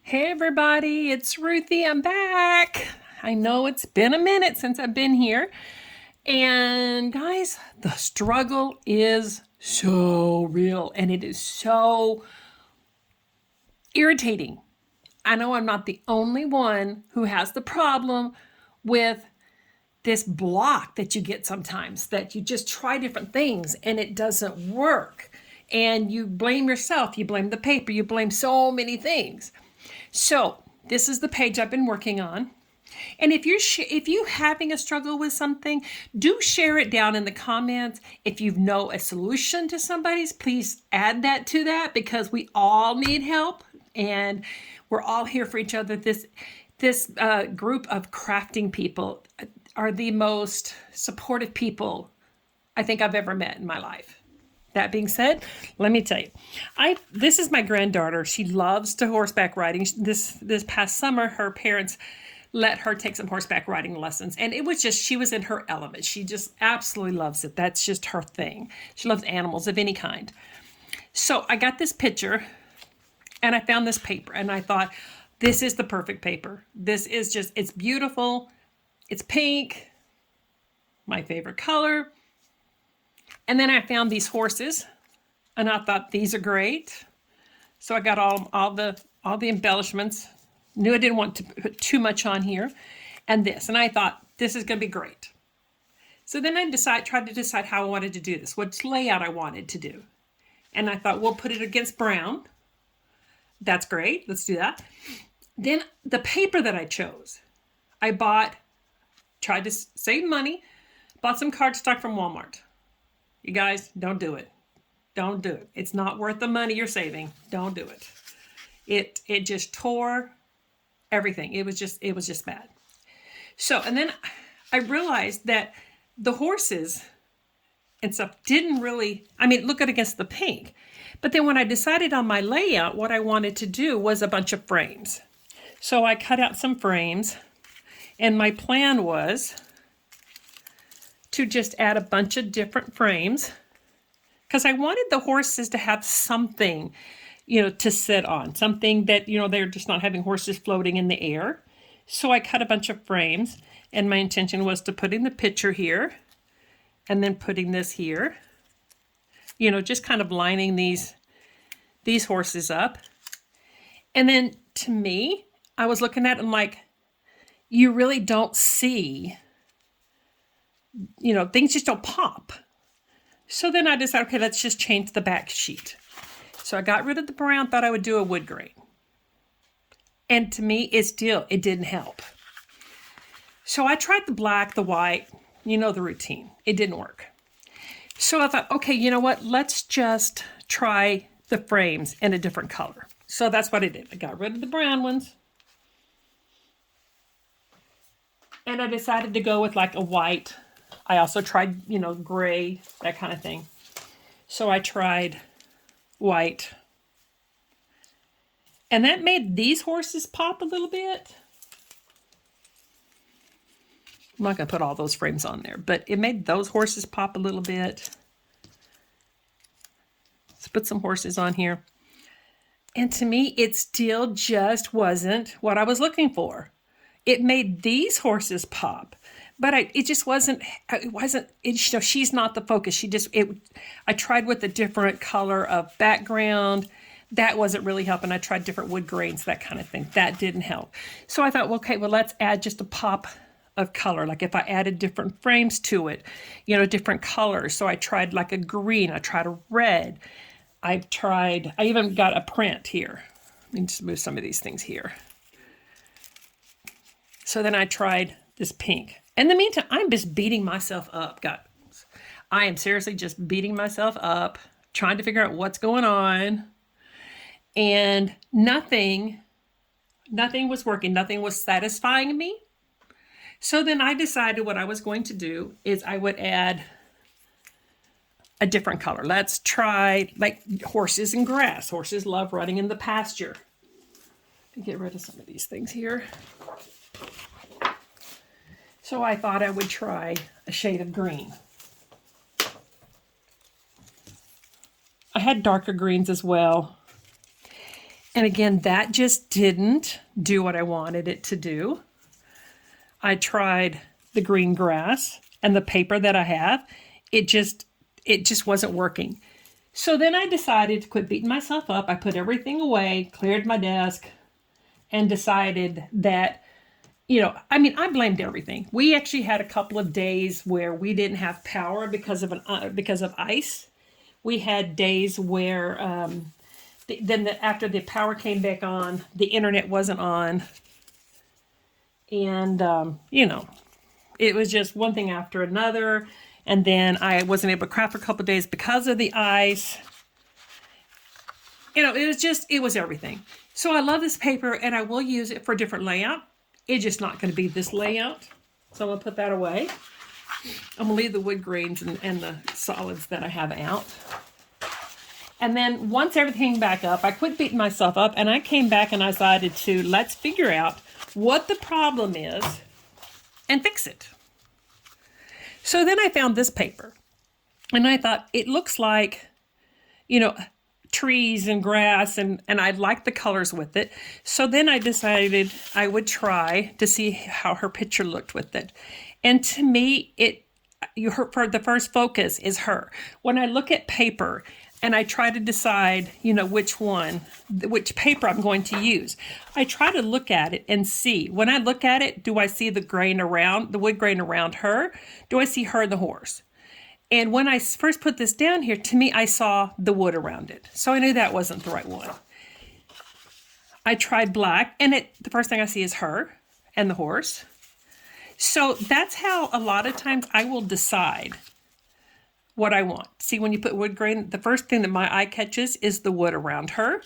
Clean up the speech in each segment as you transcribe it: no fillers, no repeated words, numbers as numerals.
Hey everybody, it's Ruthie. I'm back. I know it's been a minute since I've been here. And guys, the struggle is so real and it is so irritating. I know I'm not the only one who has the problem with this block that you get sometimes, that you just try different things and it doesn't work. And you blame yourself, you blame the paper, you blame so many things. So this is the page I've been working on. And if you having a struggle with something, do share it down in the comments. If you know a solution to somebody's, please add that to that because we all need help and we're all here for each other. This group of crafting people are the most supportive people I think I've ever met in my life. That being said, let me tell you, this is my granddaughter. She loves to horseback riding. This past summer, her parents let her take some horseback riding lessons, and it was just she was in her element. She just absolutely loves it. That's just her thing. She loves animals of any kind. So I got this picture, and I found this paper, and I thought, this is the perfect paper. This is just it's beautiful. It's pink, my favorite color. And then I found these horses and I thought these are great. So I got all the embellishments. Knew I didn't want to put too much on here. And this. And I thought this is going to be great. So then I tried to decide how I wanted to do this, what layout I wanted to do. And I thought we'll put it against brown. That's great. Let's do that. Then the paper that I chose, I tried to save money, bought some cardstock from Walmart. You guys, don't do it. Don't do it. It's not worth the money you're saving. Don't do it. It just tore everything. It was just bad. So, and then I realized that the horses and stuff didn't really, look at against the pink. But then when I decided on my layout, what I wanted to do was a bunch of frames. So I cut out some frames and my plan was to just add a bunch of different frames because I wanted the horses to have something, to sit on, something that, they're just not having horses floating in the air. So I cut a bunch of frames and my intention was to putting the picture here and then putting this here, just kind of lining these horses up. And then to me, I was looking at them like, you really don't see things just don't pop. So then I decided, okay, let's just change the back sheet. So I got rid of the brown, thought I would do a wood grain. And to me, it didn't help. So I tried the black, the white, the routine. It didn't work. So I thought, okay, you know what? Let's just try the frames in a different color. So that's what I did. I got rid of the brown ones. And I decided to go with like a white. I also tried, gray, that kind of thing. So I tried white. And that made these horses pop a little bit. I'm not going to put all those frames on there, but it made those horses pop a little bit. Let's put some horses on here. And to me, it still just wasn't what I was looking for. It made these horses pop. But it just wasn't, she's not the focus. I tried with a different color of background. That wasn't really helping. I tried different wood grains, that kind of thing. That didn't help. So I thought, well, okay, let's add just a pop of color. Like if I added different frames to it, different colors. So I tried like a green. I tried a red. I even got a print here. Let me just move some of these things here. So then I tried this pink. In the meantime, I'm just beating myself up, guys. I am seriously just beating myself up, trying to figure out what's going on. And nothing was working. Nothing was satisfying me. So then I decided what I was going to do is I would add a different color. Let's try like horses and grass. Horses love running in the pasture. Get rid of some of these things here. So I thought I would try a shade of green. I had darker greens as well. And again, that just didn't do what I wanted it to do. I tried the green grass and the paper that I have. It just wasn't working. So then I decided to quit beating myself up. I put everything away, cleared my desk, and decided that, I blamed everything. We actually had a couple of days where we didn't have power because of ice. We had days where after the power came back on, the internet wasn't on, and it was just one thing after another. And then I wasn't able to craft for a couple of days because of the ice. It was everything. So I love this paper, and I will use it for a different layout. It's just not going to be this layout. So I'm going to put that away. I'm going to leave the wood grains and the solids that I have out. And then once everything back up, I quit beating myself up, and I came back and I decided to let's figure out what the problem is and fix it. So then I found this paper, and I thought it looks like, trees and grass, and I liked the colors with it. So then I decided I would try to see how her picture looked with it. And to me, the first focus is her. When I look at paper and I try to decide, which paper I'm going to use, I try to look at it and see. When I look at it, do I see the wood grain around her? Do I see her and the horse? And when I first put this down here, to me, I saw the wood around it. So I knew that wasn't the right one. I tried black, and the first thing I see is her and the horse. So that's how a lot of times I will decide what I want. See, when you put wood grain, the first thing that my eye catches is the wood around her.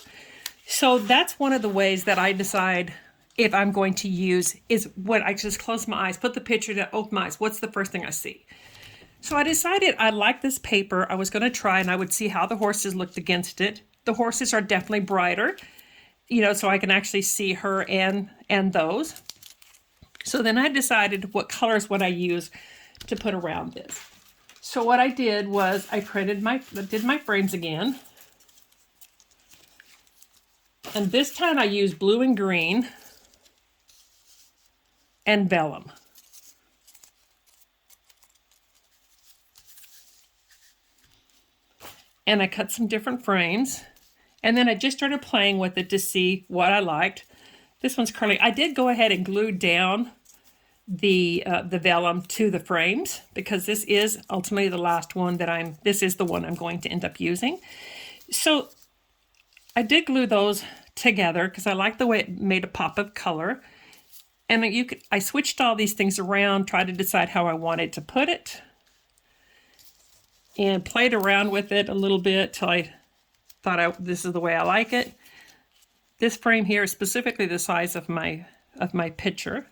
So that's one of the ways that I decide if I'm going to use is when I just close my eyes, put the picture down, open my eyes. What's the first thing I see? So I decided I liked this paper. I was going to try, and I would see how the horses looked against it. The horses are definitely brighter, so I can actually see her and those. So then I decided what colors would I use to put around this. So what I did was I did my frames again. And this time I used blue and green and vellum. And I cut some different frames. And then I just started playing with it to see what I liked. This one's curly. I did go ahead and glue down the vellum to the frames because this is ultimately the last one this is the one I'm going to end up using. So I did glue those together because I like the way it made a pop of color. And I switched all these things around, tried to decide how I wanted to put it, and played around with it a little bit till I thought this is the way I like it. This frame here is specifically the size of my picture.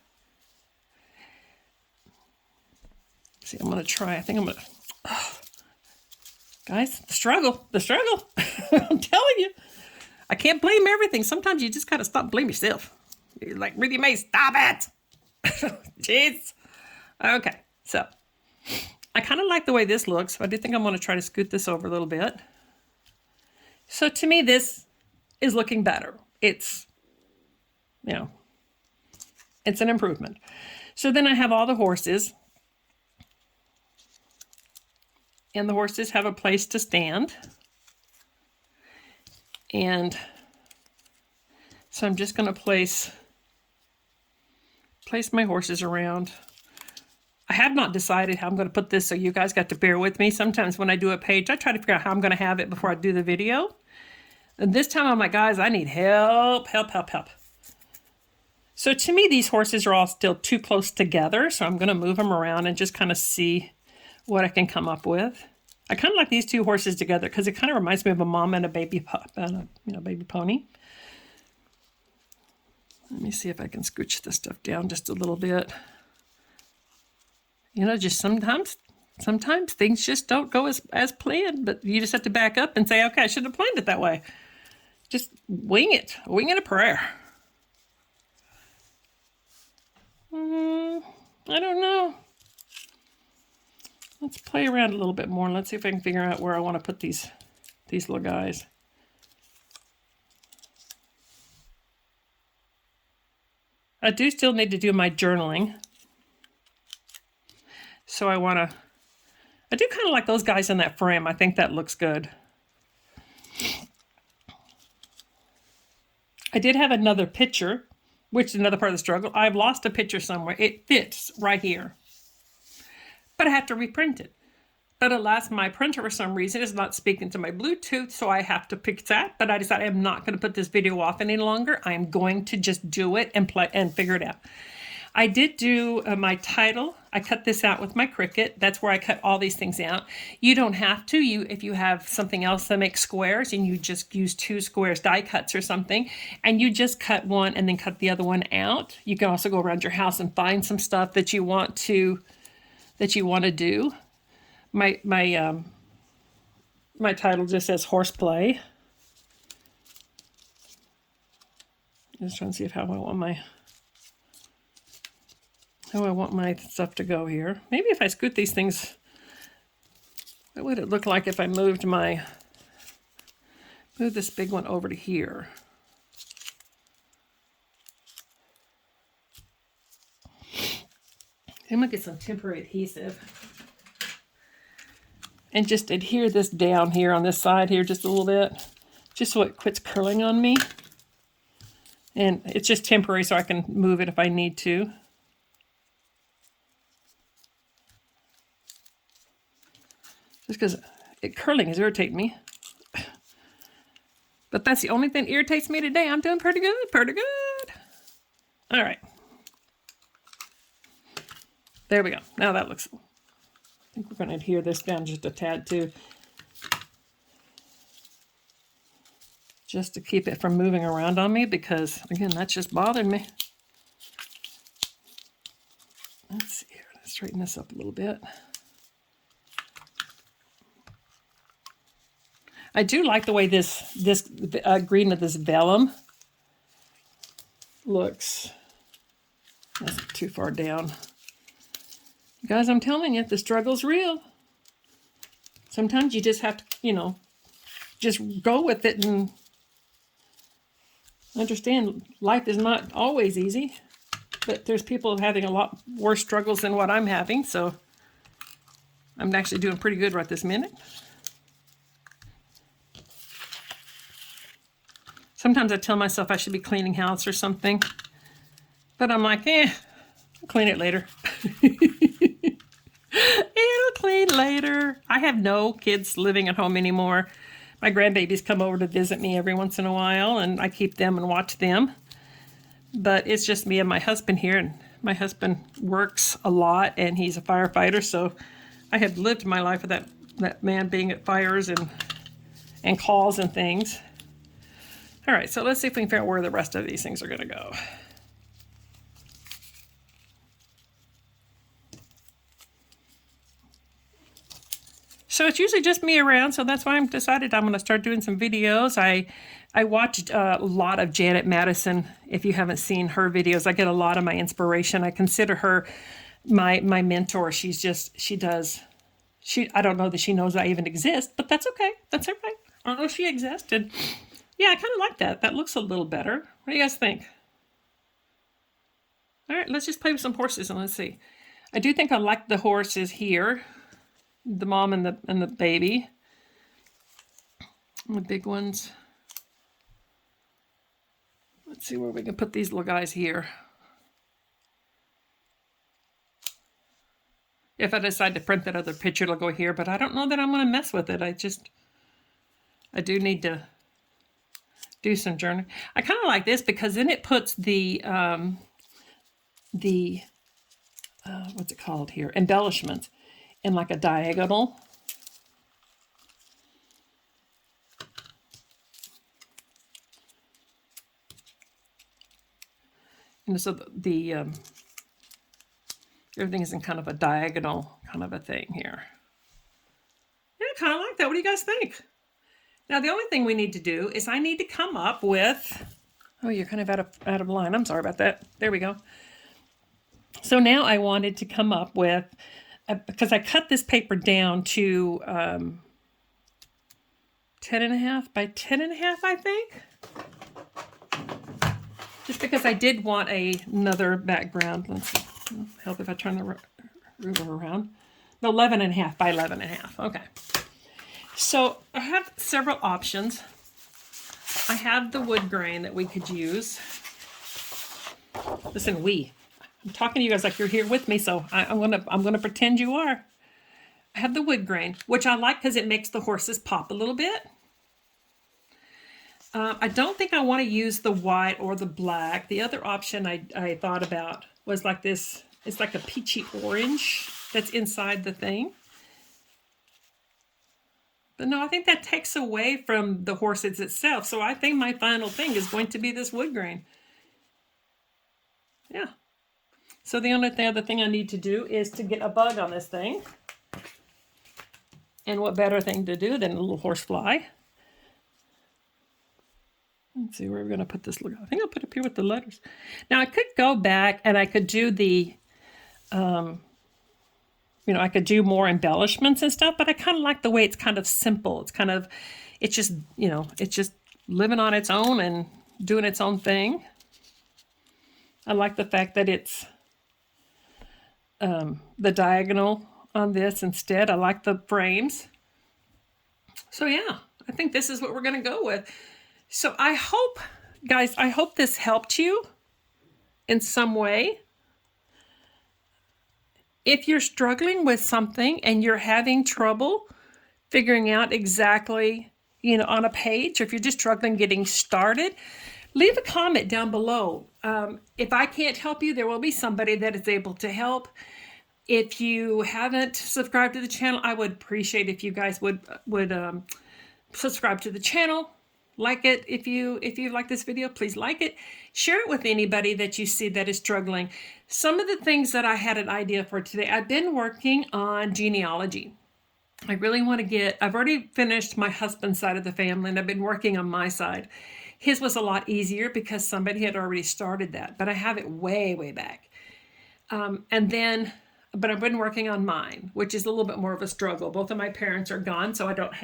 See, I'm going to try. I think I'm going to... Guys, the struggle. I'm telling you. I can't blame everything. Sometimes you just got to stop blaming yourself. You're like, really, May, stop it. Jeez. Okay, so I kind of like the way this looks. So I do think I'm going to try to scoot this over a little bit. So to me, this is looking better. It's an improvement. So then I have all the horses. And the horses have a place to stand. And so I'm just going to place my horses around. I have not decided how I'm going to put this, so you guys got to bear with me. Sometimes when I do a page, I try to figure out how I'm going to have it before I do the video. And this time I'm like, guys, I need help. So to me, these horses are all still too close together, so I'm going to move them around and just kind of see what I can come up with. I kind of like these two horses together because it kind of reminds me of a mom and a baby baby pony. Let me see if I can scooch this stuff down just a little bit. Just sometimes things just don't go as planned, but you just have to back up and say, okay, I should have planned it that way. Just wing it a prayer. I don't know. Let's play around a little bit more. Let's see if I can figure out where I want to put these little guys. I do still need to do my journaling. So I do kind of like those guys in that frame. I think that looks good. I did have another picture, which is another part of the struggle. I've lost a picture somewhere. It fits right here. But I have to reprint it. But alas, my printer for some reason is not speaking to my Bluetooth, so I have to pick that. But I decided I'm not going to put this video off any longer. I'm going to just do it and play and figure it out. I did do my title. I cut this out with my Cricut. That's where I cut all these things out. You don't have to. If you have something else that makes squares and you just use 2 squares, die cuts or something, and you just cut one and then cut the other one out. You can also go around your house and find some stuff that you want to do. My title just says horseplay. Just trying to see how I want my stuff to go here. Maybe if I scoot these things, what would it look like if I move this big one over to here? I'm gonna get some temporary adhesive and just adhere this down here on this side here just a little bit, just so it quits curling on me. And it's just temporary so I can move it if I need to. Just because curling is irritating me. But that's the only thing that irritates me today. I'm doing pretty good, pretty good. All right. There we go. Now that looks... I think we're going to adhere this down just a tad too. Just to keep it from moving around on me because, again, that's just bothered me. Let's see here. Let's straighten this up a little bit. I do like the way this green of this vellum looks. That's too far down. Guys, I'm telling you, the struggle's real. Sometimes you just have to, just go with it and understand life is not always easy. But there's people having a lot worse struggles than what I'm having, so I'm actually doing pretty good right this minute. Sometimes I tell myself I should be cleaning house or something, but I'm like, I'll clean it later. It'll clean later. I have no kids living at home anymore. My grandbabies come over to visit me every once in a while, and I keep them and watch them. But it's just me and my husband here, and my husband works a lot, and he's a firefighter, so I have lived my life with that man being at fires and calls and things. All right, so let's see if we can figure out where the rest of these things are going to go. So it's usually just me around, so that's why I'm decided I'm going to start doing some videos. I watched a lot of Janet Madison. If you haven't seen her videos, I get a lot of my inspiration. I consider her my mentor. I don't know that she knows I even exist, but that's okay. That's all right. I don't know if she exists. And yeah, I kind of like that. That looks a little better. What do you guys think? All right, let's just play with some horses and let's see. I do think I like the horses here. The mom and the baby. The big ones. Let's see where we can put these little guys here. If I decide to print that other picture, it'll go here, but I don't know that I'm going to mess with it. I do need to do some journaling. I kind of like this because then it puts the what's it called here? Embellishments in like a diagonal. And so everything is in kind of a diagonal kind of a thing here. Yeah, I kind of like that. What do you guys think? Now, the only thing we need to do is I need to come up with... Oh, you're kind of out of line. I'm sorry about that. There we go. So now I wanted to come up with... because I cut this paper down to 10.5 by 10.5, I think. because I did want another background. Let's see. Help if I turn the ruler around. No, 11.5 by 11.5. Okay. So I have several options. I have the wood grain that we could use. Listen, I'm talking to you guys like you're here with me, so I'm gonna pretend you are. I have the wood grain, which I like because it makes the horses pop a little bit. I don't think I want to use the white or the black. The other option I thought about was like this. It's like a peachy orange that's inside the thing. But no, I think that takes away from the horses itself. So I think my final thing is going to be this wood grain. Yeah. So the only other thing I need to do is to get a bug on this thing. And what better thing to do than a little horsefly? Let's see where we're going to put this. I think I'll put it up here with the letters. Now I could go back and I could do the, I could do more embellishments and stuff, but I kind of like the way it's kind of simple. It's just living on its own and doing its own thing. I like the fact that it's the diagonal on this instead. I like the frames. So yeah, I think this is what we're going to go with. So I hope, guys, this helped you in some way. If you're struggling with something and you're having trouble figuring out exactly, on a page, or if you're just struggling getting started, leave a comment down below. If I can't help you, there will be somebody that is able to help. If you haven't subscribed to the channel, I would appreciate if you guys would subscribe to the channel. Like it. If you like this video, please like it. Share it with anybody that you see that is struggling. Some of the things that I had an idea for today, I've been working on genealogy. I really want to I've already finished my husband's side of the family, and I've been working on my side. His was a lot easier because somebody had already started that, but I have it way, way back. But I've been working on mine, which is a little bit more of a struggle. Both of my parents are gone, so I don't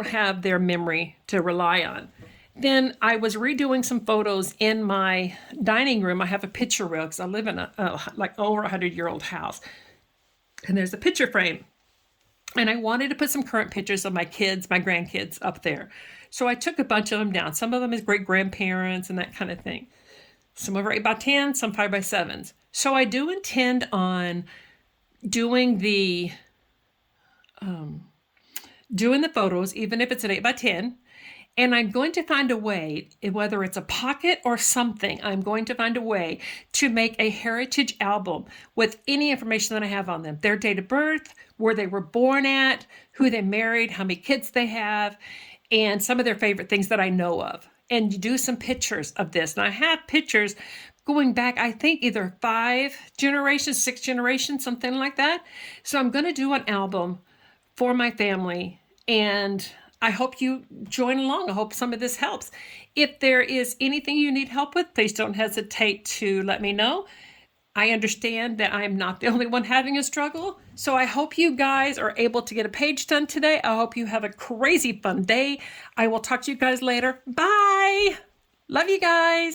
have their memory to rely on. Then I was redoing some photos in my dining room. I have a picture rail because I live in a like over 100-year-old house. And there's a picture frame. And I wanted to put some current pictures of my kids, my grandkids up there. So I took a bunch of them down. Some of them is great-grandparents and that kind of thing. Some are 8x10, some 5x7s. So I do intend on doing the photos, even if it's an 8x10. And I'm going to find a way, whether it's a pocket or something, I'm going to find a way to make a heritage album with any information that I have on them. Their date of birth, where they were born at, who they married, how many kids they have, and some of their favorite things that I know of. And do some pictures of this. And I have pictures going back, I think, either 5 generations, 6 generations, something like that. So I'm going to do an album for my family, and I hope you join along. I hope some of this helps. If there is anything you need help with, please don't hesitate to let me know. I understand that I'm not the only one having a struggle. So I hope you guys are able to get a page done today. I hope you have a crazy fun day. I will talk to you guys later. Bye. Love you guys.